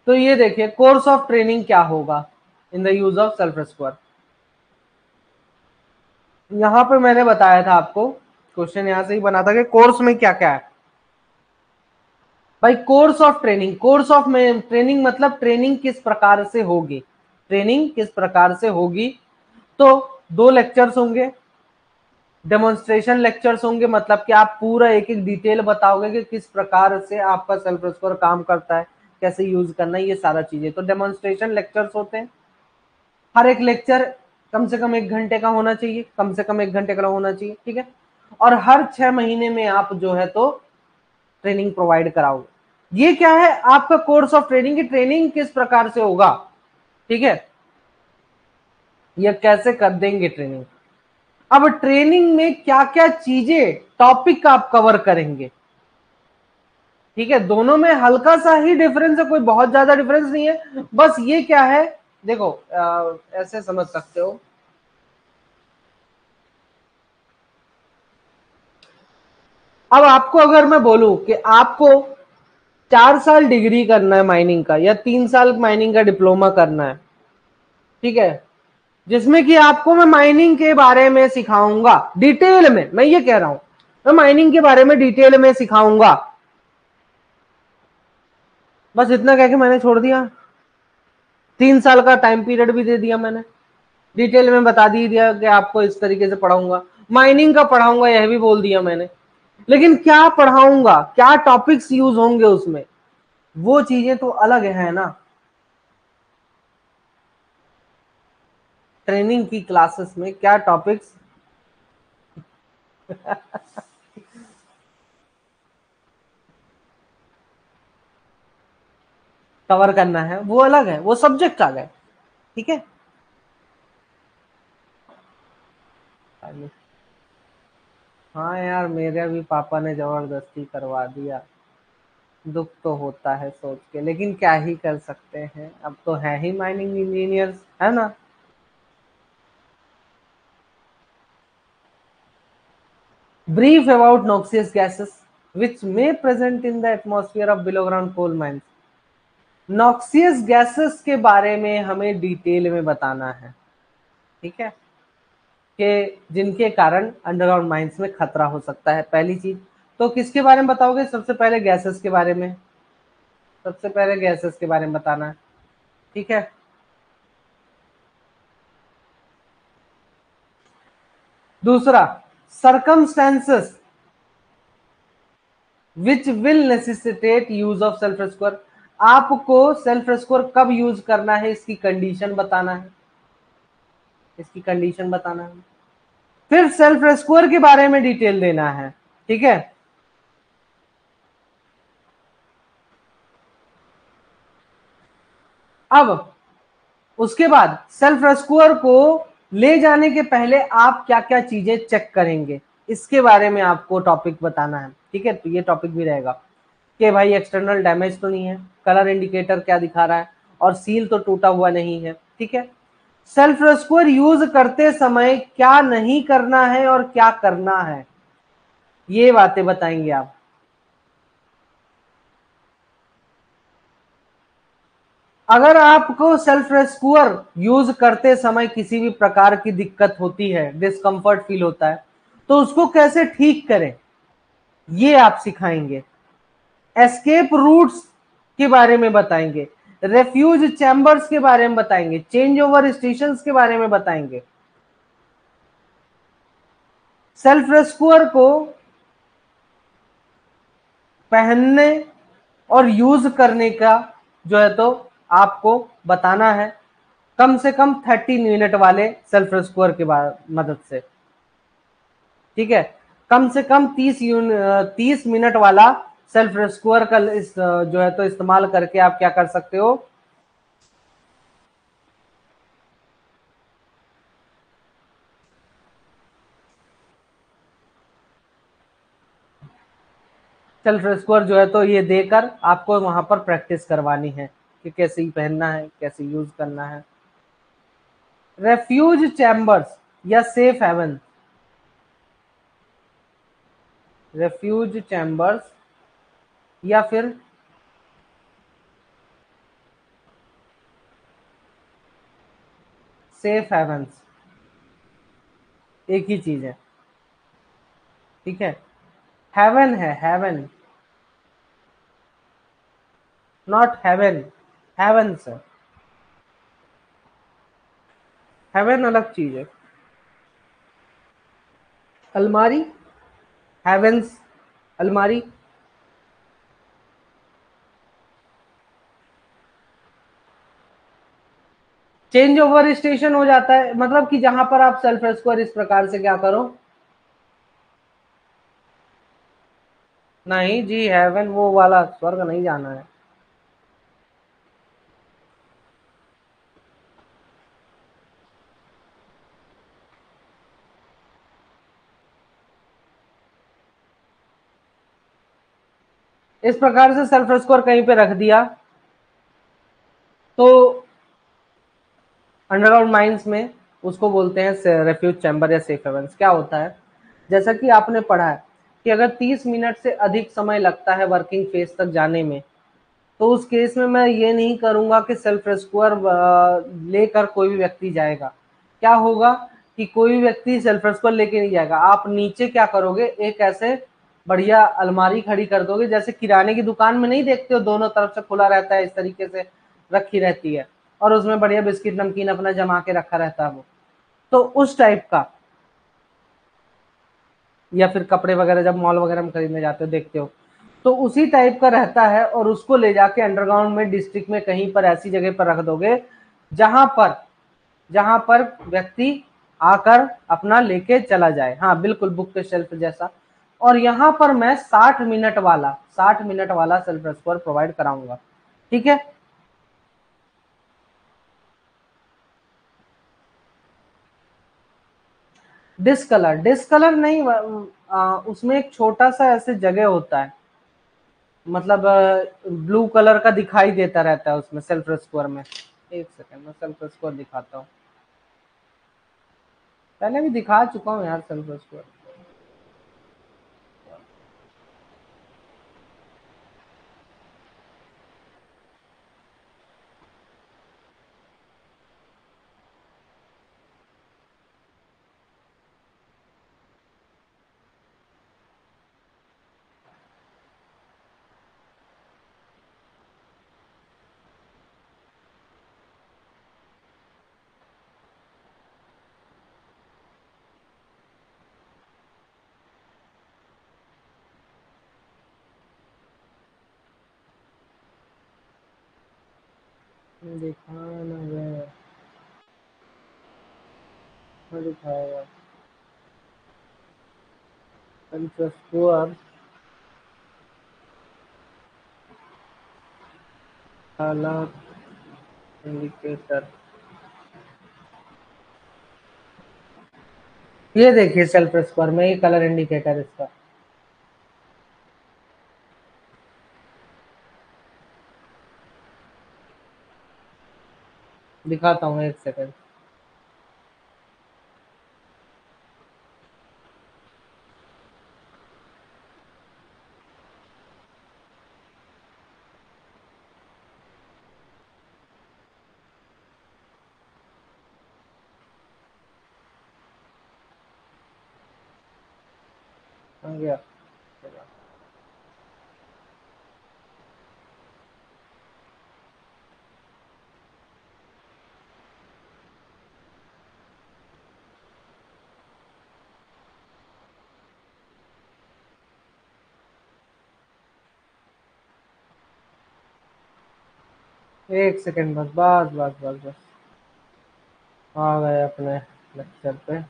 तो ये देखिए कोर्स ऑफ ट्रेनिंग क्या होगा in the use of self rescuer. यहां पे मैंने बताया था आपको, क्वेश्चन यहां से ही बना था कि कोर्स में क्या क्या है। भाई course of training, course of training मतलब ट्रेनिंग किस प्रकार से होगी, ट्रेनिंग किस प्रकार से होगी। तो 2 लेक्चर्स होंगे, डेमोन्स्ट्रेशन लेक्चर्स होंगे, मतलब कि आप पूरा एक एक डिटेल बताओगे कि किस प्रकार से आपका सेल्फ स्कोर काम करता है, कैसे यूज करना है, ये सारा चीजें। तो डेमोन्स्ट्रेशन लेक्चर्स होते हैं, हर एक लेक्चर कम से कम 1 घंटे का होना चाहिए, कम से कम 1 घंटे का होना चाहिए, ठीक है। और हर 6 महीने में आप जो है तो ट्रेनिंग प्रोवाइड कराओगे। ये क्या है आपका कोर्स ऑफ ट्रेनिंग की, ट्रेनिंग किस प्रकार से होगा, ठीक है, ये कैसे कर देंगे ट्रेनिंग। अब ट्रेनिंग में क्या क्या चीजें टॉपिक आप कवर करेंगे, ठीक है। दोनों में हल्का सा ही डिफरेंस है, कोई बहुत ज्यादा डिफरेंस नहीं है। बस ये क्या है, देखो ऐसे समझ सकते हो। अब आपको अगर मैं बोलूं कि आपको 4 साल डिग्री करना है माइनिंग का, या 3 साल माइनिंग का डिप्लोमा करना है, ठीक है, जिसमें कि आपको मैं माइनिंग के बारे में सिखाऊंगा डिटेल में, मैं ये कह रहा हूं मैं माइनिंग के बारे में डिटेल में सिखाऊंगा, बस इतना कह के मैंने छोड़ दिया। 3 साल का टाइम पीरियड भी दे दिया मैंने, डिटेल में बता दिया कि आपको इस तरीके से पढ़ाऊंगा, माइनिंग का पढ़ाऊंगा यह भी बोल दिया मैंने। लेकिन क्या पढ़ाऊंगा, क्या टॉपिक्स यूज होंगे उसमें, वो चीजें तो अलग है ना। ट्रेनिंग की क्लासेस में क्या टॉपिक्स कवर करना है वो अलग है, वो सब्जेक्ट अलग है, ठीक है। हाँ यार, मेरे भी पापा ने जबरदस्ती करवा दिया, दुख तो होता है सोच के, लेकिन क्या ही कर सकते हैं, अब तो है ही माइनिंग इंजीनियर्स, है ना। Brief about noxious gases which may present in the atmosphere of below ground coal mines। Noxious gases के बारे में हमें डिटेल में बताना है, ठीक है, कि जिनके कारण अंडरग्राउंड माइंस में खतरा हो सकता है, पहली चीज। तो किसके बारे में बताओगे, सबसे पहले गैसेस के बारे में, सबसे पहले गैसेस के बारे में बताना है, ठीक है। दूसरा, circumstances which will necessitate use of self rescuer. आपको सेल्फ स्कोर कब यूज करना है, इसकी कंडीशन बताना है, इसकी कंडीशन बताना है। फिर सेल्फ स्कोर के बारे में डिटेल देना है, ठीक है। अब उसके बाद सेल्फ स्कोर को ले जाने के पहले आप क्या क्या चीजें चेक करेंगे, इसके बारे में आपको टॉपिक बताना है, ठीक है। तो ये टॉपिक भी रहेगा कि भाई एक्सटर्नल डैमेज तो नहीं है, कलर इंडिकेटर क्या दिखा रहा है, और सील तो टूटा हुआ नहीं है, ठीक है। सेल्फ स्कोर यूज करते समय क्या नहीं करना है और क्या करना है, ये बातें बताएंगे आप। अगर आपको सेल्फ रेस्क्यूअर यूज करते समय किसी भी प्रकार की दिक्कत होती है, डिस्कंफर्ट फील होता है, तो उसको कैसे ठीक करें, ये आप सिखाएंगे। एस्केप रूट्स के बारे में बताएंगे, रेफ्यूज चैम्बर्स के बारे में बताएंगे, चेंज ओवर स्टेशन के बारे में बताएंगे। सेल्फ रेस्क्यूअर को पहनने और यूज करने का जो है तो आपको बताना है, कम से कम 30 मिनट वाले सेल्फ रेस्क्यूअर के मदद से, ठीक है। कम से कम 30 मिनट वाला सेल्फ रेस्क्यूअर का जो है तो इस्तेमाल करके आप क्या कर सकते हो, सेल्फ रेस्क्यूअर जो है तो ये देकर आपको वहां पर प्रैक्टिस करवानी है कि कैसे ही पहनना है, कैसे यूज करना है। रेफ्यूज चैम्बर्स या सेफ हेवन, रेफ्यूज चैम्बर्स या फिर सेफ हेवंस, एक ही चीज है, ठीक है। हेवन है, heaven, not heaven, heaven sir, heaven अलग चीज है। अलमारी, हेवेंस, अलमारी। चेंज ओवर स्टेशन हो जाता है, मतलब कि जहां पर आप सेल्फ स्क्वायर इस प्रकार से क्या करो। नहीं जी, हेवन वो वाला स्वर्ग नहीं जाना है। इस प्रकार से सेल्फ स्कोर कहीं पे रख दिया तो अंडरग्राउंड माइंस में उसको बोलते हैं रेफ्यूज चैम्बर या सेफ हेवंस। क्या होता है, जैसा कि आपने पढ़ा है कि अगर 30 मिनट से अधिक समय लगता है वर्किंग फेज तक जाने में, तो उस केस में मैं ये नहीं करूंगा कि सेल्फ स्कोर लेकर कोई भी व्यक्ति जाएगा। क्या होगा कि कोई भी व्यक्ति सेल्फ स्कोर लेके नहीं जाएगा, आप नीचे क्या करोगे, एक ऐसे बढ़िया अलमारी खड़ी कर दोगे, जैसे किराने की दुकान में नहीं देखते हो दोनों तरफ से खुला रहता है, इस तरीके से रखी रहती है और उसमें बढ़िया बिस्किट नमकीन अपना जमा के रखा रहता है वो, तो उस टाइप का। या फिर कपड़े वगैरह जब मॉल वगैरह में खरीदने जाते हो देखते हो, तो उसी टाइप का रहता है, और उसको ले जाके अंडरग्राउंड में डिस्ट्रिक्ट में कहीं पर ऐसी जगह पर रख दोगे जहां पर जहां पर व्यक्ति आकर अपना लेके चला जाए। हाँ बिल्कुल, बुक के शेल्फ जैसा। और यहां पर मैं 60 मिनट वाला सेल्फ स्कोर प्रोवाइड कराऊंगा। ठीक है। डिस्कलर, डिस्कलर नहीं, उसमें एक छोटा सा ऐसे जगह होता है, मतलब ब्लू कलर का दिखाई देता रहता है उसमें सेल्फ स्कोर में। एक सेकंड में सेल्फ स्कोर दिखाता हूँ, पहले भी दिखा चुका हूँ यार सेल्फ स्कोर। दिखाना है, दिखाएगा सेल्फ स्कोर कलर इंडिकेटर। ये देखिए सेल्फ स्कोर में ये कलर इंडिकेटर इसका। दिखाता हूँ एक सेकंड। आ गया। एक सेकंड बस, बस बस बस बस। आ गए अपने लेक्चर पे।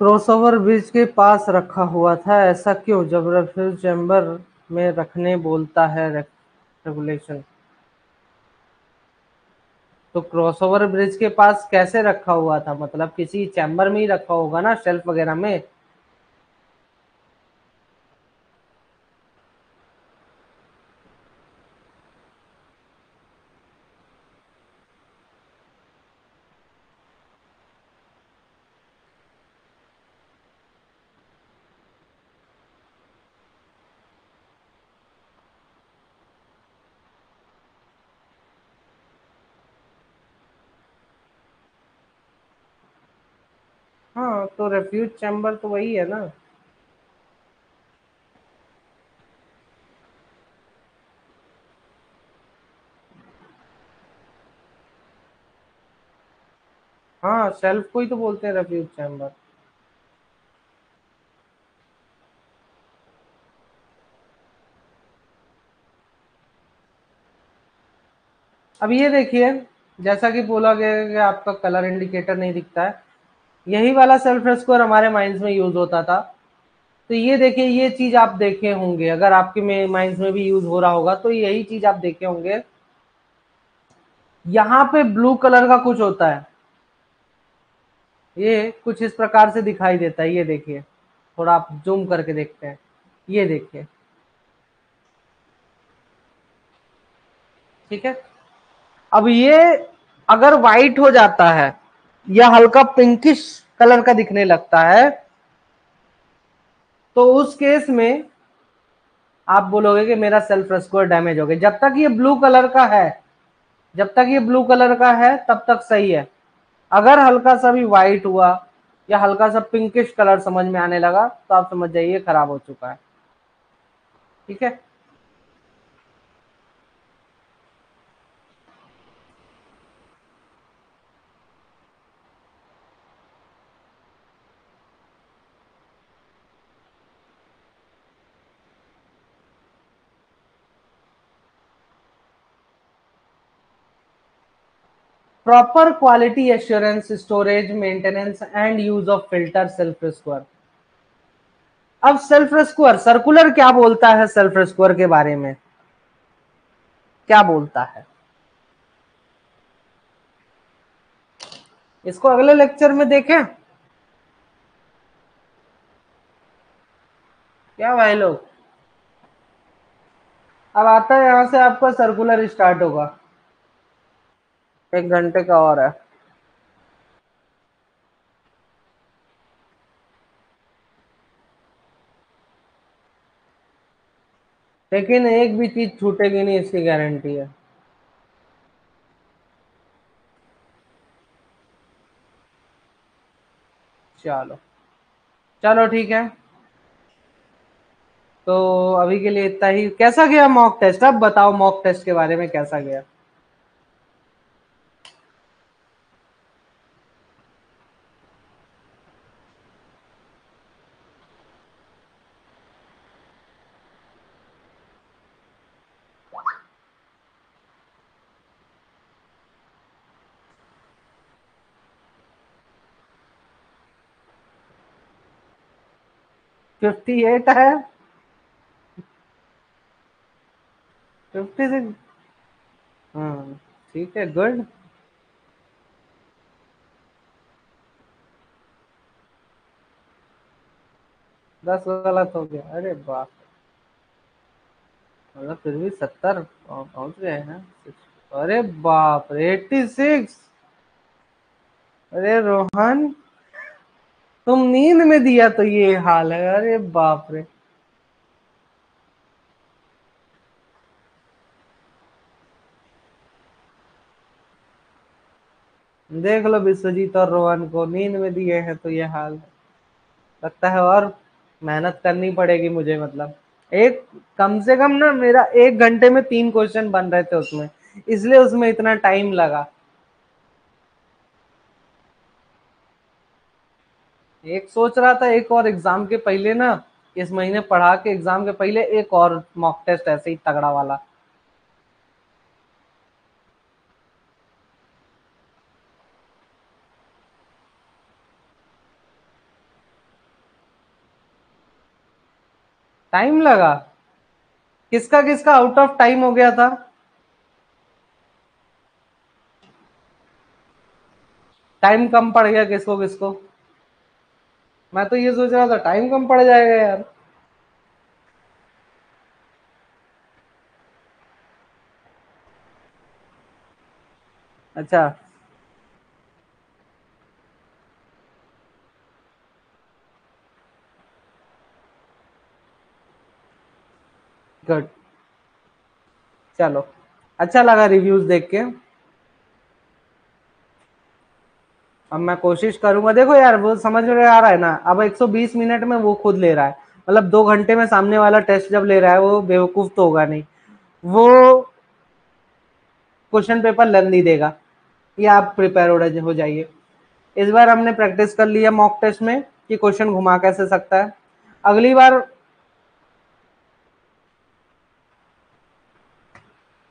क्रॉसओवर ब्रिज के पास रखा हुआ था, ऐसा क्यों, जब रेफ्यूज चैम्बर में रखने बोलता है रेगुलेशन। तो क्रॉसओवर ब्रिज के पास कैसे रखा हुआ था, मतलब किसी चैम्बर में ही रखा होगा ना, शेल्फ वगैरह में। हाँ, तो रेफ्यूज चैम्बर तो वही है ना। हाँ, शेल्फ को ही तो बोलते हैं रेफ्यूज चैम्बर। अब ये देखिए, जैसा कि बोला गया है कि आपका कलर इंडिकेटर नहीं दिखता है, यही वाला सेल्फ स्कोर हमारे माइंस में यूज होता था। तो ये देखिए, ये चीज आप देखे होंगे, अगर आपके में माइंस में भी यूज हो रहा होगा तो यही चीज आप देखे होंगे। यहाँ पे ब्लू कलर का कुछ होता है, ये कुछ इस प्रकार से दिखाई देता है, ये देखिए, थोड़ा आप जूम करके देखते हैं, ये देखिए, ठीक है। अब ये अगर व्हाइट हो जाता है या हल्का पिंकिश कलर का दिखने लगता है, तो उस केस में आप बोलोगे कि मेरा सेल्फ स्कोर डैमेज हो गया। जब तक ये ब्लू कलर का है, जब तक ये ब्लू कलर का है तब तक सही है। अगर हल्का सा भी व्हाइट हुआ या हल्का सा पिंकिश कलर समझ में आने लगा तो आप समझ जाइए खराब हो चुका है, ठीक है। Proper quality assurance, storage, maintenance and use of filter self score. अब सेल्फ स्कोर सर्कुलर क्या बोलता है, सेल्फ स्कोर के बारे में क्या बोलता है, इसको अगले लेक्चर में देखें। क्या भाई लोग, अब आता है यहां से आपका सर्कुलर स्टार्ट होगा, 1 घंटे का और है। लेकिन एक भी चीज छूटेगी नहीं, इसकी गारंटी है। चलो, चलो ठीक है। तो अभी के लिए इतना ही। कैसा गया मॉक टेस्ट, अब बताओ मॉक टेस्ट के बारे में कैसा गया। 58 है, 56। हाँ, ठीक है, गुड। 10 गलत हो गया, अरे बाप। मतलब फिर भी 70 पहुंच गए हैं। अरे बाप रे, 86। अरे रोहन, तुम नींद में दिया तो ये हाल है, अरे बाप रे। देख लो, विश्वजीत और रोहन को नींद में दिए हैं तो ये हाल है। लगता है और मेहनत करनी पड़ेगी मुझे, मतलब एक, कम से कम ना मेरा 1 घंटे में 3 क्वेश्चन बन रहे थे उसमें, इसलिए उसमें इतना टाइम लगा। एक सोच रहा था एक और एग्जाम के पहले ना, इस महीने पढ़ा के एग्जाम के पहले एक और मॉक टेस्ट ऐसे ही तगड़ा वाला। टाइम लगा, किसका किसका आउट ऑफ टाइम हो गया था। टाइम कम पड़ गया किसको किसको। मैं तो ये सोच रहा था टाइम कम पड़ जाएगा यार। अच्छा, गुड। चलो, अच्छा लगा रिव्यूज देख के। अब मैं कोशिश करूंगा, देखो यार वो समझ में आ रहा है ना, अब 120 मिनट में वो खुद ले रहा है, मतलब 2 घंटे में सामने वाला टेस्ट जब ले रहा है वो बेवकूफ तो होगा नहीं, वो क्वेश्चन पेपर लेंदी देगा। ये आप प्रिपेयर हो जाइए। इस बार हमने प्रैक्टिस कर लिया मॉक टेस्ट में कि क्वेश्चन घुमा कैसे सकता है। अगली बार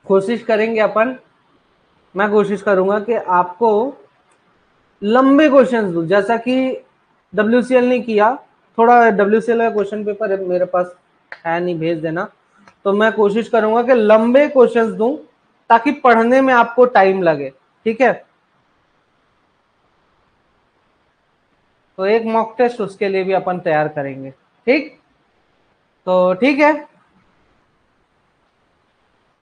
कोशिश करेंगे अपन, मैं कोशिश करूंगा कि आपको लंबे क्वेश्चन दूं, जैसा कि WCL ने किया। थोड़ा WCL का क्वेश्चन पेपर मेरे पास है नहीं, भेज देना। तो मैं कोशिश करूंगा कि लंबे क्वेश्चंस दूं ताकि पढ़ने में आपको टाइम लगे, ठीक है। तो एक मॉक टेस्ट उसके लिए भी अपन तैयार करेंगे, ठीक। तो ठीक है,